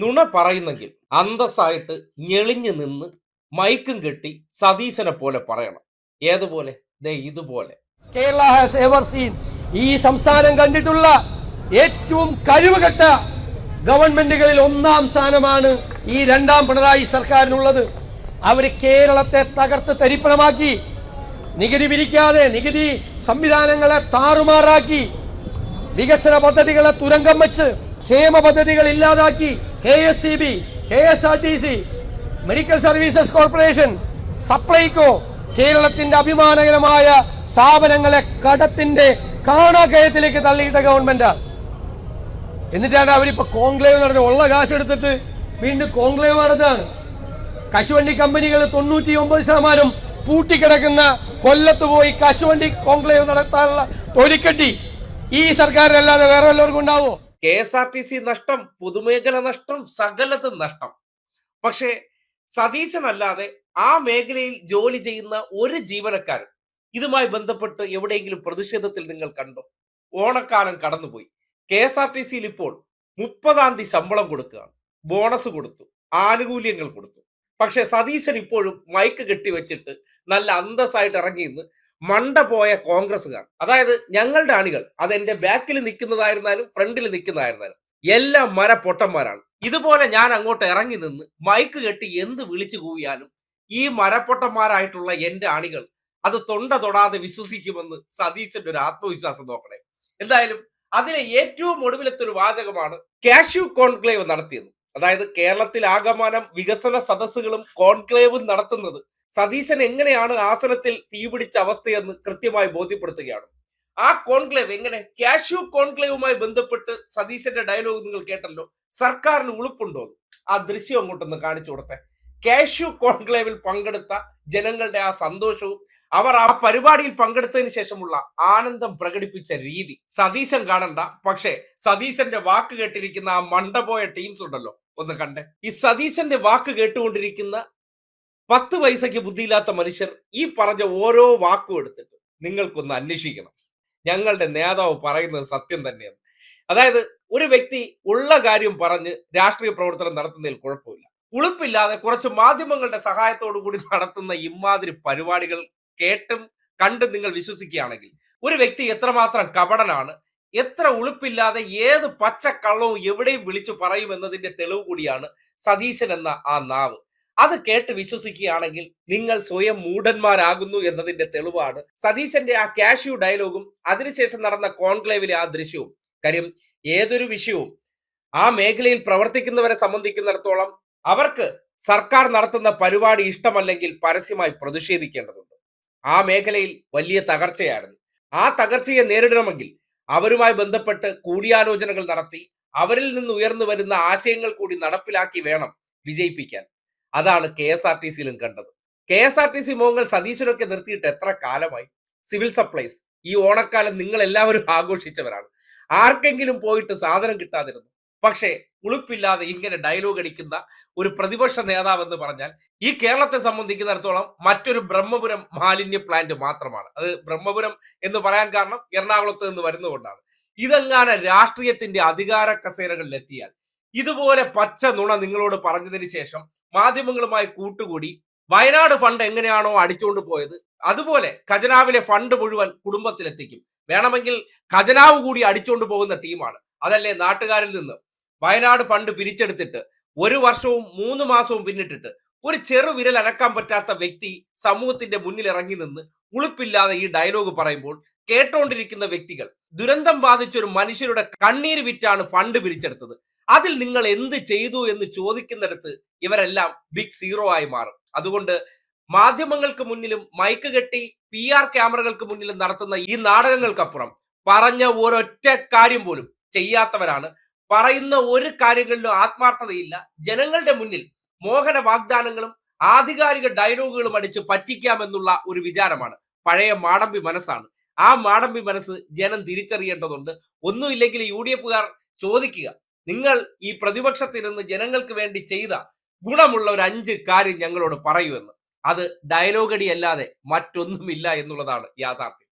നുണ പറയുന്നെങ്കിൽ അന്തസ്സായിട്ട് ഞെളിഞ്ഞു നിന്ന് മൈക്കും കെട്ടി സതീശനെ പോലെ പറയണം. ഏതുപോലെ? ദേ ഇതുപോലെ. കേരള ഹാസ് എവർ സീൻ, ഈ സംസ്ഥാനം കണ്ടിട്ടുള്ള ഏറ്റവും കഴിവുകെട്ട ഗവൺമെന്റുകളിൽ ഒന്നാം സ്ഥാനമാണ് ഈ രണ്ടാം പിണറായി സർക്കാരിനുള്ളത്. അവര് കേരളത്തെ തകർത്ത് തരിപ്പണമാക്കി, നികുതി പിരിക്കാതെ നികുതി സംവിധാനങ്ങളെ താറുമാറാക്കി, വികസന പദ്ധതികളെ തുരങ്കം വെച്ച് ക്ഷേമ പദ്ധതികൾ ഇല്ലാതാക്കി, KSEB, KSRTC, medical services corporation, Supplyco, കേരളത്തിന്റെ അഭിമാനകരമായ സ്ഥാപനങ്ങളെ കടത്തിന്റെ കാണാക്കയത്തിലേക്ക് തള്ളിയിട്ട ഗവൺമെന്റാണ്. എന്നിട്ടാണ് അവരിപ്പോ കോൺക്ലേവ് നടത്തി ഉള്ള കാശ് എടുത്തിട്ട് വീണ്ടും കോൺക്ലേവ് നടത്താണ്. കശുവണ്ടി കമ്പനികൾ 99% പൂട്ടിക്കിടക്കുന്ന കൊല്ലത്ത് പോയി കശുവണ്ടി കോൺക്ലേവ് നടത്താനുള്ള തൊലിക്കെട്ടി ഈ സർക്കാരിനല്ലാതെ വേറെ വല്ലവർക്കും ഉണ്ടാവോ? KSRTC നഷ്ടം, പൊതുമേഖല നഷ്ടം, സകലതും നഷ്ടം. പക്ഷേ സതീശനല്ലാതെ ആ മേഖലയിൽ ജോലി ചെയ്യുന്ന ഒരു ജീവനക്കാരൻ ഇതുമായി ബന്ധപ്പെട്ട് എവിടെയെങ്കിലും പ്രതിഷേധത്തിൽ നിങ്ങൾ കണ്ടോ? ഓണക്കാലം കടന്നുപോയി. KSRTCയിൽ ഇപ്പോൾ 30-ാം തീയതി ശമ്പളം കൊടുക്കുകയാണ്, ബോണസ് കൊടുത്തു, ആനുകൂല്യങ്ങൾ കൊടുത്തു. പക്ഷെ സതീശൻ ഇപ്പോഴും മൈക്ക് കെട്ടിവെച്ചിട്ട് നല്ല അന്തസ്സായിട്ട് ഇറങ്ങിയെന്ന് മണ്ട പോയ കോൺഗ്രസ്സുകാർ, അതായത് ഞങ്ങളുടെ അണികൾ, അതെന്റെ ബാക്കിൽ നിൽക്കുന്നതായിരുന്നാലും ഫ്രണ്ടിൽ നിൽക്കുന്നതായിരുന്നാലും എല്ലാം മരപ്പൊട്ടന്മാരാണ്. ഇതുപോലെ ഞാൻ അങ്ങോട്ട് ഇറങ്ങി നിന്ന് മൈക്ക് കെട്ടി എന്ത് വിളിച്ചു കൂവിയാലും ഈ മരപ്പൊട്ടന്മാരായിട്ടുള്ള എന്റെ അണികൾ അത് തൊണ്ട തൊടാതെ വിശ്വസിക്കുമെന്ന് സതീശന്റെ ഒരു ആത്മവിശ്വാസം നോക്കണേ. എന്തായാലും അതിലെ ഏറ്റവും ഒടുവിലത്തെ ഒരു വാചകമാണ് കാഷ്യൂ കോൺക്ലേവ് നടത്തിയത്. അതായത് കേരളത്തിൽ ആകമാനം വികസന സദസ്സുകളും കോൺക്ലേവും നടത്തുന്നത് സതീശൻ എങ്ങനെയാണ് ആസനത്തിൽ തീപിടിച്ച അവസ്ഥയെന്ന് കൃത്യമായി ബോധ്യപ്പെടുത്തുകയാണ്. ആ കോൺക്ലേവ് എങ്ങനെ? കാഷ്യൂ കോൺക്ലേവുമായി ബന്ധപ്പെട്ട് സതീശന്റെ ഡയലോഗ് നിങ്ങൾ കേട്ടല്ലോ. സർക്കാരിന് ഉളുപ്പുണ്ടോ? ആ ദൃശ്യം അങ്ങോട്ടൊന്ന് കാണിച്ചു കൊടുത്തേ. കാഷ്യൂ കോൺക്ലേവിൽ പങ്കെടുത്ത ജനങ്ങളുടെ ആ സന്തോഷവും അവർ ആ പരിപാടിയിൽ പങ്കെടുത്തതിന് ശേഷമുള്ള ആനന്ദം പ്രകടിപ്പിച്ച രീതി സതീശൻ കാണണ്ട. പക്ഷേ സതീശന്റെ വാക്ക് കേട്ടിരിക്കുന്ന ആ മണ്ടപോയ ടീംസ് ഉണ്ടല്ലോ, ഒന്ന് കണ്ടേ. ഈ സതീശന്റെ വാക്ക് കേട്ടുകൊണ്ടിരിക്കുന്ന 10 പൈസയ്ക്ക് ബുദ്ധിയില്ലാത്ത മനുഷ്യർ ഈ പറഞ്ഞ ഓരോ വാക്കും എടുത്തിട്ട് നിങ്ങൾക്കൊന്ന് അന്വേഷിക്കണം. ഞങ്ങളുടെ നേതാവ് പറയുന്നത് സത്യം തന്നെയാണ്. അതായത് ഒരു വ്യക്തി ഉള്ള കാര്യം പറഞ്ഞ് രാഷ്ട്രീയ പ്രവർത്തനം നടത്തുന്നതിൽ കുഴപ്പമില്ല. ഉളുപ്പില്ലാതെ കുറച്ച് മാധ്യമങ്ങളുടെ സഹായത്തോടു കൂടി നടത്തുന്ന ഇമാതിരി പരിപാടികൾ കേട്ടും കണ്ടും നിങ്ങൾ വിശ്വസിക്കുകയാണെങ്കിൽ ഒരു വ്യക്തി എത്രമാത്രം കപടനാണ്, എത്ര ഉളുപ്പില്ലാതെ ഏത് പച്ചക്കള്ളവും എവിടെയും വിളിച്ചു പറയുമെന്നതിന്റെ തെളിവ് കൂടിയാണ് സതീശൻ എന്ന ആ നാവ്. അത് കേട്ട് വിശ്വസിക്കുകയാണെങ്കിൽ നിങ്ങൾ സ്വയം മൂഢന്മാരാകുന്നു എന്നതിന്റെ തെളിവാണ് സതീശന്റെ ആ കാഷ്യൂ ഡയലോഗും അതിനുശേഷം നടന്ന കോൺക്ലേവിലെ ആ ദൃശ്യവും. കാര്യം ഏതൊരു വിഷയവും ആ മേഖലയിൽ പ്രവർത്തിക്കുന്നവരെ സംബന്ധിക്കുന്നിടത്തോളം അവർക്ക് സർക്കാർ നടത്തുന്ന പരിപാടി ഇഷ്ടമല്ലെങ്കിൽ പരസ്യമായി പ്രതിഷേധിക്കേണ്ടതുണ്ട്. ആ മേഖലയിൽ വലിയ തകർച്ചയായിരുന്നു. ആ തകർച്ചയെ നേരിടണമെങ്കിൽ അവരുമായി ബന്ധപ്പെട്ട് കൂടിയാലോചനകൾ നടത്തി അവരിൽ നിന്ന് ഉയർന്നു വരുന്ന ആശയങ്ങൾ കൂടി നടപ്പിലാക്കി വേണം വിജയിപ്പിക്കാൻ. അതാണ് KSRTCയിലും കണ്ടത്. KSRTC മോഹങ്ങൾ സതീശനൊക്കെ നിർത്തിയിട്ട് എത്ര കാലമായി? സിവിൽ സപ്ലൈസ് ഈ ഓണക്കാലം നിങ്ങൾ എല്ലാവരും ആഘോഷിച്ചവരാണ്. ആർക്കെങ്കിലും പോയിട്ട് സാധനം കിട്ടാതിരുന്നു? പക്ഷേ ഉളുപ്പില്ലാതെ ഇങ്ങനെ ഡയലോഗ് അടിക്കുന്ന ഒരു പ്രതിപക്ഷ നേതാവെന്ന് പറഞ്ഞാൽ ഈ കേരളത്തെ സംബന്ധിക്കുന്നിടത്തോളം മറ്റൊരു ബ്രഹ്മപുരം മാലിന്യ പ്ലാന്റ് മാത്രമാണ്. അത് ബ്രഹ്മപുരം എന്ന് പറയാൻ കാരണം എറണാകുളത്ത് നിന്ന് വരുന്നതുകൊണ്ടാണ്. ഇതെങ്ങാനും രാഷ്ട്രീയത്തിന്റെ അധികാര കസേരകളിൽ എത്തിയാൽ ഇതുപോലെ പച്ച നുണ നിങ്ങളോട് പറഞ്ഞതിന് ശേഷം മാധ്യമങ്ങളുമായി കൂട്ടുകൂടി വയനാട് ഫണ്ട് എങ്ങനെയാണോ അടിച്ചുകൊണ്ട് പോയത് അതുപോലെ ഖജനാവിലെ ഫണ്ട് മുഴുവൻ കുടുംബത്തിലെത്തിക്കും. വേണമെങ്കിൽ ഖജനാവ് കൂടി അടിച്ചുകൊണ്ട് പോകുന്ന ടീമാണ്. അതല്ലേ നാട്ടുകാരിൽ നിന്ന് വയനാട് ഫണ്ട് പിരിച്ചെടുത്തിട്ട് 1 വർഷവും 3 മാസവും പിന്നിട്ടിട്ട് ഒരു ചെറു വിരൽ അനക്കാൻ പറ്റാത്ത വ്യക്തി സമൂഹത്തിന്റെ മുന്നിൽ ഇറങ്ങി നിന്ന് ഉളുപ്പില്ലാതെ ഈ ഡയലോഗ് പറയുമ്പോൾ കേട്ടോണ്ടിരിക്കുന്ന വ്യക്തികൾ ദുരന്തം ബാധിച്ചൊരു മനുഷ്യരുടെ കണ്ണീര് വിറ്റാണ് ഫണ്ട് പിരിച്ചെടുത്തത്. അതിൽ നിങ്ങൾ എന്ത് ചെയ്തു എന്ന് ചോദിക്കുന്നിടത്ത് ഇവരെല്ലാം ബിഗ് സീറോ ആയി മാറും. അതുകൊണ്ട് മാധ്യമങ്ങൾക്ക് മുന്നിലും മൈക്ക് കെട്ടി PR ക്യാമറകൾക്ക് മുന്നിലും നടത്തുന്ന ഈ നാടകങ്ങൾക്കപ്പുറം പറഞ്ഞ ഒരൊറ്റ കാര്യം പോലും ചെയ്യാത്തവരാണ്. പറയുന്ന ഒരു കാര്യങ്ങളിലും ആത്മാർത്ഥതയില്ല. ജനങ്ങളുടെ മുന്നിൽ മോഹന വാഗ്ദാനങ്ങളും ആധികാരിക ഡയലോഗുകളും അടിച്ച് പറ്റിക്കാമെന്നുള്ള ഒരു വിചാരമാണ്. പഴയ മാടമ്പി മനസ്സാണ്. ആ മാടമ്പി മനസ്സ് ജനം തിരിച്ചറിയേണ്ടതുണ്ട്. ഒന്നുമില്ലെങ്കിൽ UDFകാർ ചോദിക്കുക, നിങ്ങൾ ഈ പ്രതിപക്ഷത്തിരുന്ന് ജനങ്ങൾക്ക് വേണ്ടി ചെയ്ത ഗുണമുള്ള ഒരു 5 കാര്യം ഞങ്ങളോട് പറയൂ എന്ന്. അത് ഡയലോഗടി അല്ലാതെ മറ്റൊന്നുമില്ല എന്നുള്ളതാണ് യാഥാർത്ഥ്യം.